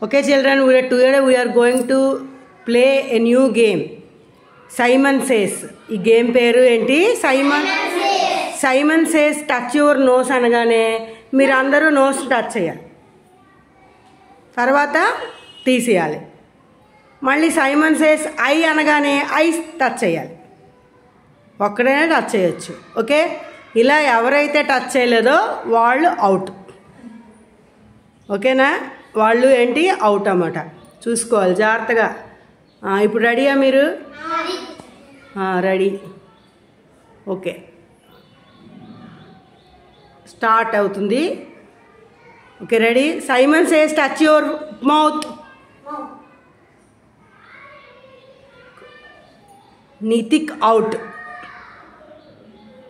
Okay children, today we are going to play a new game. Simon says. ఈ game పేరు ఏంటి? Simon says touch your nose అనగానే మీరు అందరూ nose touch చేయాలి. తర్వాత తీసేయాలి. మళ్ళీ సైమన్ సేస్ ఐ అనగానే ఐస్ టచ్ చేయాలి. ఒక్కడైనా టచ్ చేయొచ్చు. ఓకే, ఇలా ఎవరైతే టచ్ చేయలేదో వాళ్ళు అవుట్. ఓకేనా? వాళ్ళు ఏంటి అవుట్ అన్నమాట. చూసుకోవాలి జాగ్రత్తగా. ఇప్పుడు రెడీయా మీరు? రెడీ. ఓకే, స్టార్ట్ అవుతుంది. Okay, ready. Simon says touch your mouth. Nitik out.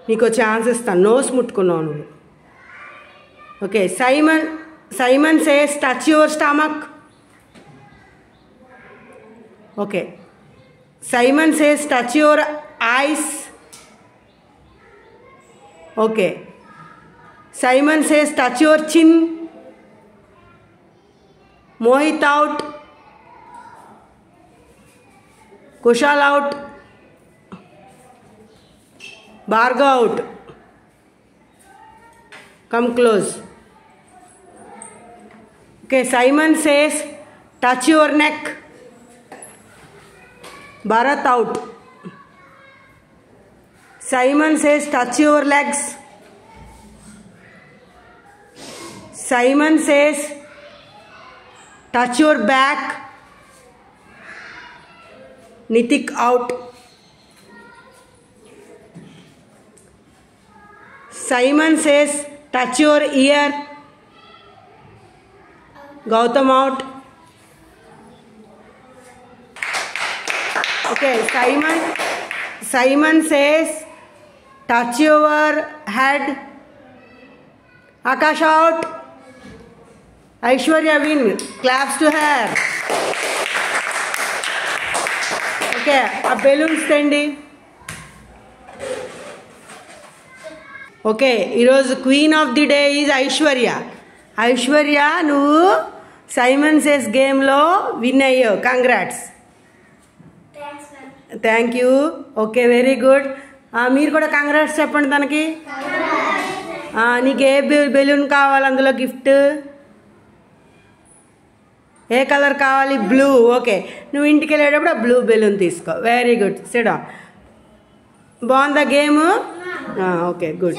నీకు ఛాన్స్ ఇస్తాను. నోస్ ముట్టుకున్నావు నువ్వు. Okay, Simon says touch your stomach. Okay. Simon says touch your eyes. Okay. Simon says touch your chin. Mohit out. Kushal out. Bhargav out. Come close. Okay, Simon says touch your neck. Bharat out. Simon says touch your legs. Simon says touch your back. Nitik out. Simon says touch your ear. Gautam out. Okay, Simon says touch your head. Akash out. Aishwarya win. Claps to her. Okay, a balloons tendi. Okay, ఈరోజు queen of the day is Aishwarya. Aishwarya, నువ్వు Simon says గేమ్లో win అయ్యావు. Congrats. Thank you. Okay, very good. మీరు కూడా congrats చెప్పండి తనకి. నీకు ఏ balloon కావాలి అందులో గిఫ్ట్? ఏ కలర్ కావాలి? బ్లూ. ఓకే, నువ్వు ఇంటికి వెళ్ళేటప్పుడు బ్లూ బెలూన్ తీసుకో. Very good. సిడా. బాగుందా గేమ్? Okay, good.